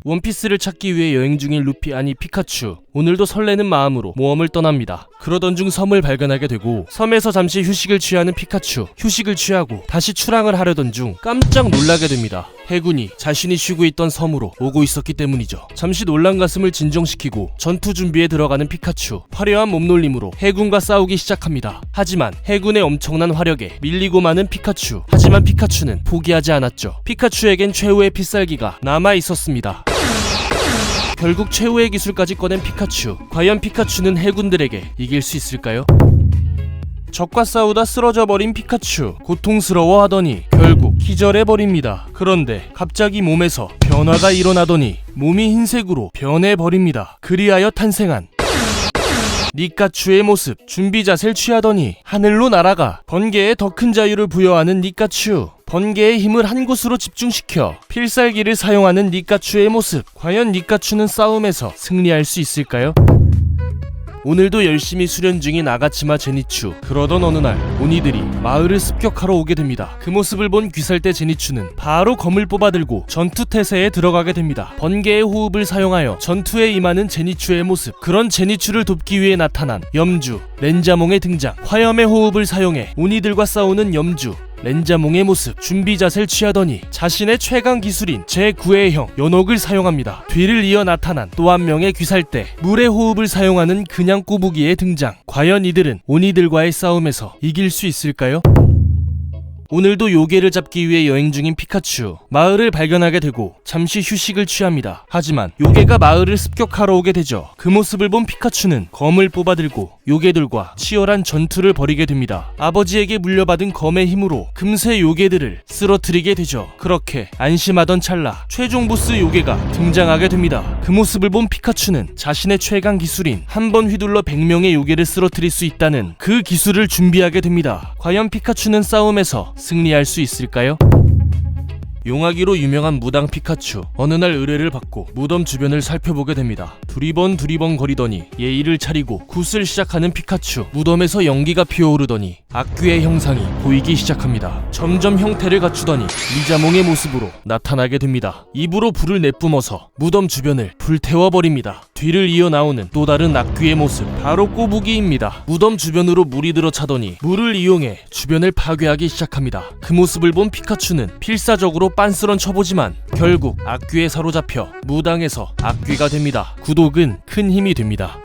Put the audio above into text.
원피스를 찾기 위해 여행 중인 루피 아니 피카츄. 오늘도 설레는 마음으로 모험을 떠납니다. 그러던 중 섬을 발견하게 되고 섬에서 잠시 휴식을 취하는 피카츄. 휴식을 취하고 다시 출항을 하려던 중 깜짝 놀라게 됩니다. 해군이 자신이 쉬고 있던 섬으로 오고 있었기 때문이죠. 잠시 놀란 가슴을 진정시키고 전투 준비에 들어가는 피카츄. 화려한 몸놀림으로 해군과 싸우기 시작합니다. 하지만 해군의 엄청난 화력에 밀리고 마는 피카츄. 하지만 피카츄는 포기하지 않았죠. 피카츄에겐 최후의 필살기가 남아 있었습니다. 결국 최후의 기술까지 꺼낸 피카츄. 과연 피카츄는 해군들에게 이길 수 있을까요? 적과 싸우다 쓰러져 버린 피카츄. 고통스러워하더니 결국 기절해버립니다. 그런데 갑자기 몸에서 변화가 일어나더니 몸이 흰색으로 변해버립니다. 그리하여 탄생한 니카츄의 모습. 준비 자세를 취하더니 하늘로 날아가 번개에 더 큰 자유를 부여하는 니카츄. 번개의 힘을 한 곳으로 집중시켜 필살기를 사용하는 니카츄의 모습. 과연 니카츄는 싸움에서 승리할 수 있을까요? 오늘도 열심히 수련 중인 아가치마 제니추. 그러던 어느 날 오니들이 마을을 습격하러 오게 됩니다. 그 모습을 본 귀살대 제니추는 바로 검을 뽑아들고 전투 태세에 들어가게 됩니다. 번개의 호흡을 사용하여 전투에 임하는 제니추의 모습. 그런 제니추를 돕기 위해 나타난 염주 렌자몽의 등장. 화염의 호흡을 사용해 오니들과 싸우는 염주 렌자몽의 모습. 준비 자세를 취하더니 자신의 최강 기술인 제9의 형 연옥을 사용합니다. 뒤를 이어 나타난 또 한 명의 귀살대 물의 호흡을 사용하는 그냥 꼬부기의 등장. 과연 이들은 오니들과의 싸움에서 이길 수 있을까요? 오늘도 요괴를 잡기 위해 여행 중인 피카츄. 마을을 발견하게 되고 잠시 휴식을 취합니다. 하지만 요괴가 마을을 습격하러 오게 되죠. 그 모습을 본 피카츄는 검을 뽑아들고 요괴들과 치열한 전투를 벌이게 됩니다. 아버지에게 물려받은 검의 힘으로 금세 요괴들을 쓰러뜨리게 되죠. 그렇게 안심하던 찰나 최종 보스 요괴가 등장하게 됩니다. 그 모습을 본 피카츄는 자신의 최강 기술인 한 번 휘둘러 100명의 요괴를 쓰러뜨릴 수 있다는 그 기술을 준비하게 됩니다. 과연 피카츄는 싸움에서 승리할 수 있을까요? 용하기로 유명한 무당 피카츄. 어느 날 의뢰를 받고 무덤 주변을 살펴보게 됩니다. 두리번 거리더니 예의를 차리고 굿을 시작하는 피카츄. 무덤에서 연기가 피어오르더니 악귀의 형상이 보이기 시작합니다. 점점 형태를 갖추더니 리자몽의 모습으로 나타나게 됩니다. 입으로 불을 내뿜어서 무덤 주변을 불태워버립니다. 뒤를 이어 나오는 또 다른 악귀의 모습, 바로 꼬부기입니다. 무덤 주변으로 물이 들어차더니 물을 이용해 주변을 파괴하기 시작합니다. 그 모습을 본 피카츄는 필사적으로 빤스런 쳐보지만 결국 악귀에 사로잡혀 무당에서 악귀가 됩니다. 구독은 큰 힘이 됩니다.